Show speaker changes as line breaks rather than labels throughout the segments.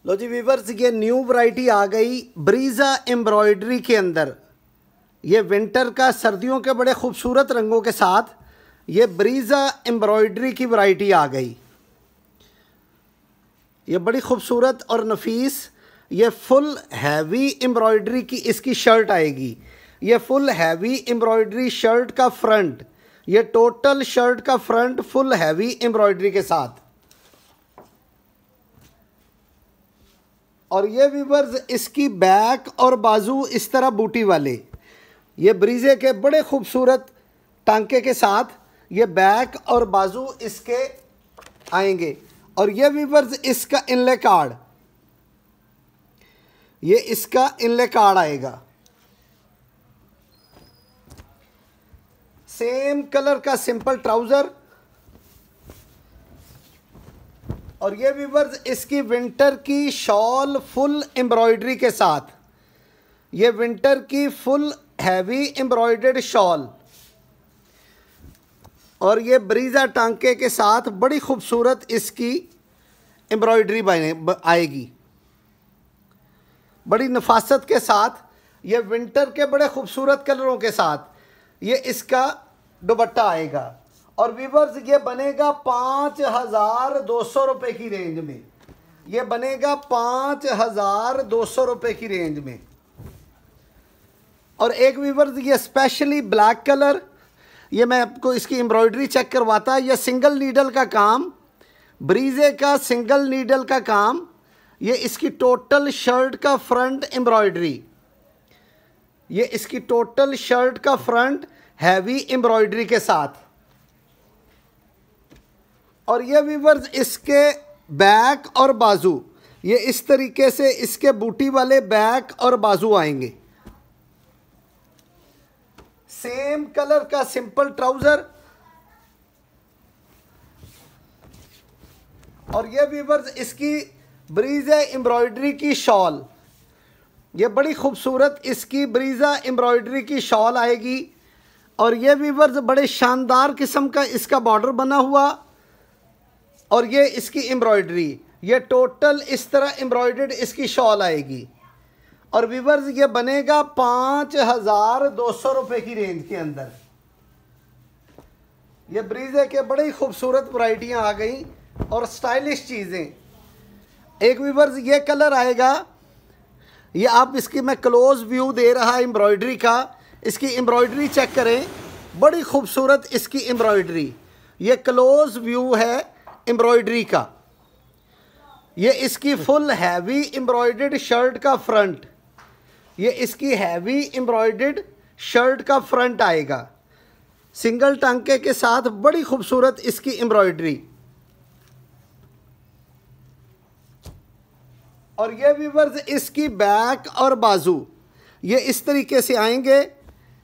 लो जी viewers, ये new variety आ गई Brezza embroidery के अंदर। ये विंटर का, सर्दियों के बड़े खूबसूरत रंगों के साथ ये ब्रीजा एम्ब्रॉयडरी की वैरायटी आ गई। ये बड़ी खूबसूरत और नफीस, ये फुल हैवी एम्ब्रॉयडरी की इसकी शर्ट आएगी। ये फुल हैवी एम्ब्रॉयडरी शर्ट का फ्रंट, ये टोटल शर्ट का फ्रंट फुल हैवी एम्ब्रॉयडरी के साथ। और ये वीवर्स इसकी बैक और बाजू इस तरह बूटी वाले, ये ब्रीजे के बड़े खूबसूरत टांके के साथ ये बैक और बाजू इसके आएंगे। और ये वीवर्स इसका इनले कार्ड, ये इसका इनले कार्ड आएगा। सेम कलर का सिंपल ट्राउज़र। और ये वीवर्स इसकी विंटर की शॉल फुल एम्ब्रॉयडरी के साथ, ये विंटर की फुल हैवी एम्ब्रॉयडर्ड शॉल और ये ब्रीजा टांके के साथ बड़ी खूबसूरत इसकी एम्ब्रॉयडरी आएगी, बड़ी नफासत के साथ। ये विंटर के बड़े खूबसूरत कलरों के साथ ये इसका दुपट्टा आएगा। और वीवर्स ये बनेगा 5,200 रुपये की रेंज में। ये बनेगा 5,200 रुपये की रेंज में। और एक वीवर्स ये स्पेशली ब्लैक कलर, ये मैं आपको इसकी एम्ब्रॉयडरी चेक करवाता। ये सिंगल नीडल का काम, ब्रीजे का सिंगल नीडल का काम। ये इसकी टोटल शर्ट का फ्रंट एम्ब्रॉयडरी, ये इसकी टोटल शर्ट का फ्रंट हैवी एम्ब्रॉयडरी के साथ। और ये वीवर्स इसके बैक और बाजू, ये इस तरीके से इसके बूटी वाले बैक और बाजू आएंगे। सेम कलर का सिंपल ट्राउजर। और ये वीवर्स इसकी ब्रीजा एम्ब्रॉयडरी की शॉल, ये बड़ी खूबसूरत इसकी ब्रीजा एम्ब्रॉयडरी की शॉल आएगी। और ये वीवर्स बड़े शानदार किस्म का इसका बॉर्डर बना हुआ। और ये इसकी एम्ब्रॉयडरी, ये टोटल इस तरह एम्ब्रॉयडर्ड इसकी शॉल आएगी। और वीवर्स ये बनेगा 5,200 रुपये की रेंज के अंदर। ये ब्रीजे के बड़ी खूबसूरत वैरायटियाँ आ गई और स्टाइलिश चीज़ें। एक वीवर्स ये कलर आएगा, ये आप इसकी मैं क्लोज व्यू दे रहा एम्ब्रॉयडरी का। इसकी एम्ब्रॉयडरी चेक करें, बड़ी खूबसूरत इसकी एम्ब्रॉयडरी। ये क्लोज व्यू है एम्ब्रॉयडरी का। ये इसकी फुल हैवी एम्ब्रॉयडर्ड शर्ट का फ्रंट, ये इसकी हैवी एम्ब्रॉयडर्ड शर्ट का फ्रंट आएगा सिंगल टांके के साथ। बड़ी खूबसूरत इसकी एम्ब्रॉयडरी। और ये वीवर्स इसकी बैक और बाजू ये इस तरीके से आएंगे।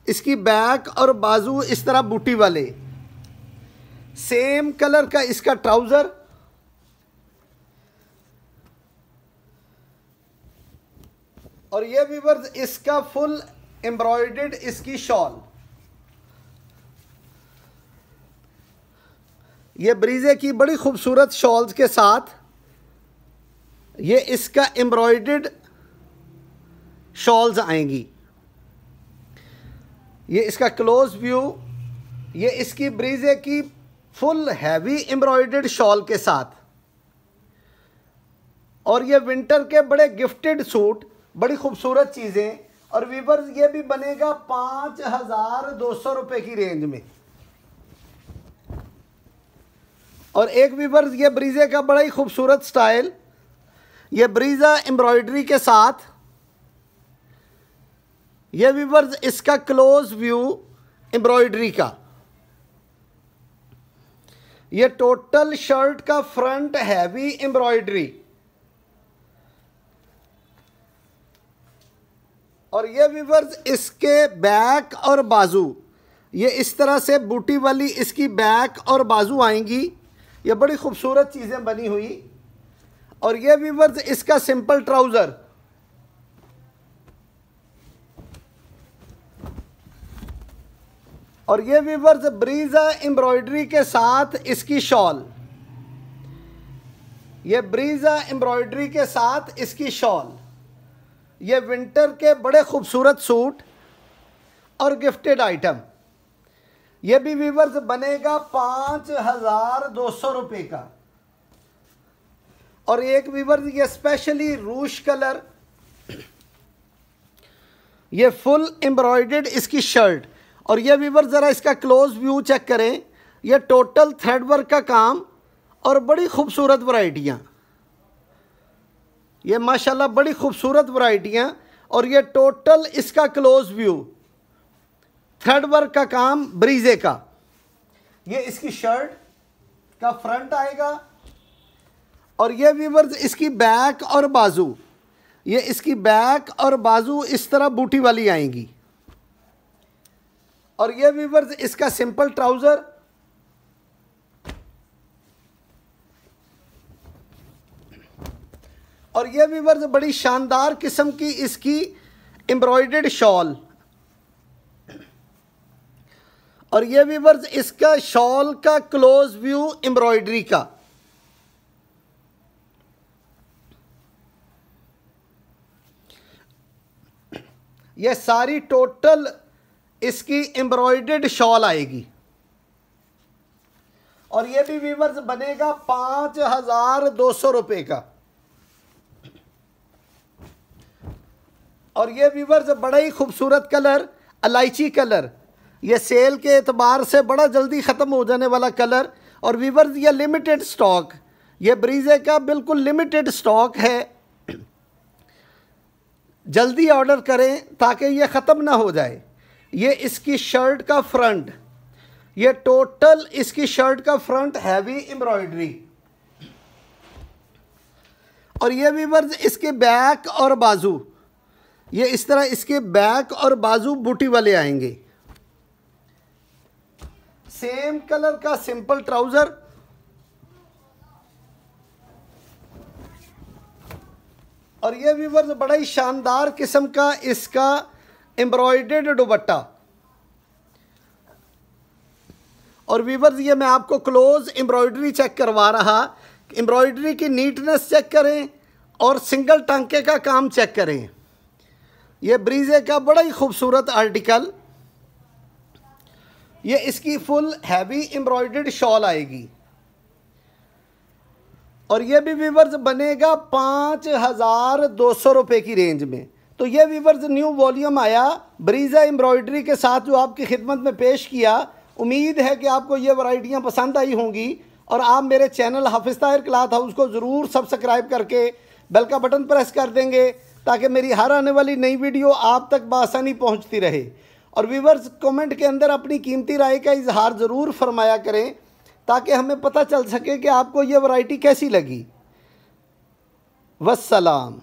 इसकी बैक और बाजू इस तरह बूटी वाले। सेम कलर का इसका ट्राउजर। और ये वीवर्स इसका फुल एम्ब्रॉयडर्ड इसकी शॉल। ये ब्रीजे की बड़ी खूबसूरत शॉल्स के साथ ये इसका एम्ब्रॉयडर्ड शॉल्स आएंगी। ये इसका क्लोज व्यू, ये इसकी ब्रीजे की फुल हैवी एम्ब्रॉयडर्ड शॉल के साथ। और ये विंटर के बड़े गिफ्टेड सूट, बड़ी खूबसूरत चीज़ें। और वीवर्स ये भी बनेगा 5,200 रुपये की रेंज में। और एक वीवर्स ये ब्रीजे का बड़ा ही खूबसूरत स्टाइल, ये ब्रीजा एम्ब्रॉयडरी के साथ। ये वीवर्स इसका क्लोज व्यू एम्ब्रॉयडरी का। ये टोटल शर्ट का फ्रंट हैवी एम्ब्रॉयडरी। और ये वीवर्स इसके बैक और बाजू ये इस तरह से बूटी वाली इसकी बैक और बाजू आएंगी। ये बड़ी खूबसूरत चीज़ें बनी हुई। और ये वीवर्स इसका सिंपल ट्राउज़र। और ये वीवर्स ब्रीजा एम्ब्रॉयडरी के साथ इसकी शॉल। ये ब्रीजा एम्ब्रॉयडरी के साथ इसकी शॉल। ये विंटर के बड़े खूबसूरत सूट और गिफ्टेड आइटम। ये भी व्यूअर्स बनेगा 5200 रुपये का। और एक व्यूअर्स ये स्पेशली रूश कलर, ये फुल एम्ब्रॉयडर्ड इसकी शर्ट। और ये व्यूअर्स ज़रा इसका क्लोज व्यू चेक करें, ये टोटल थ्रेड वर्क का काम और बड़ी खूबसूरत वैरायटियाँ। ये माशाल्लाह बड़ी खूबसूरत वैरायटियाँ। और ये टोटल इसका क्लोज व्यू, थ्रेड वर्क का काम ब्रीजे का। ये इसकी शर्ट का फ्रंट आएगा। और ये व्यूअर्स इसकी बैक और बाजू, ये इसकी बैक और बाजू इस तरह बूटी वाली आएंगी। और ये व्यूअर्स इसका सिंपल ट्राउज़र। और ये व्यूअर्स बड़ी शानदार किस्म की इसकी एम्ब्रॉयडर्ड शॉल। और ये व्यूअर्स इसका शॉल का क्लोज व्यू एम्ब्रॉयडरी का। ये सारी टोटल इसकी एम्ब्रॉयडर्ड शॉल आएगी। और ये भी व्यूअर्स बनेगा 5200 रुपये का। और ये व्यूअर्स बड़ा ही खूबसूरत कलर, इलायची कलर, ये सेल के एतबार से बड़ा जल्दी ख़त्म हो जाने वाला कलर। और व्यूअर्स ये लिमिटेड स्टॉक, ये ब्रीजे का बिल्कुल लिमिटेड स्टॉक है। जल्दी ऑर्डर करें ताकि ये ख़त्म ना हो जाए। ये इसकी शर्ट का फ्रंट, ये टोटल इसकी शर्ट का फ्रंट हैवी एम्ब्रॉयडरी। और ये व्यूअर्स इसके बैक और बाजू, ये इस तरह इसके बैक और बाजू बूटी वाले आएंगे। सेम कलर का सिंपल ट्राउज़र। और ये व्यूअर्स बड़ा ही शानदार किस्म का इसका एम्ब्रॉयडर्ड दुपट्टा। और व्यूअर्स ये मैं आपको क्लोज एम्ब्रॉयडरी चेक करवा रहा, एम्ब्रॉयडरी की नीटनेस चेक करें और सिंगल टांके का काम चेक करें। ये ब्रीजे का बड़ा ही खूबसूरत आर्टिकल। ये इसकी फुल हैवी एम्ब्रॉयडर्ड शॉल आएगी। और ये भी व्यूअर्स बनेगा 5200 रुपये की रेंज में। तो ये व्यूअर्स न्यू वॉल्यूम आया ब्रीजा एम्ब्रॉयडरी के साथ जो आपकी खिदमत में पेश किया। उम्मीद है कि आपको ये वैरायटियाँ पसंद आई होंगी। और आप मेरे चैनल हाफिज़ ताहिर क्लॉथ हाउस को ज़रूर सब्सक्राइब करके बेल का बटन प्रेस कर देंगे ताकि मेरी हर आने वाली नई वीडियो आप तक बआसानी पहुंचती रहे। और व्यूअर्स कमेंट के अंदर अपनी कीमती राय का इजहार ज़रूर फरमाया करें ताकि हमें पता चल सके कि आपको ये वैरायटी कैसी लगी। वस्सलाम।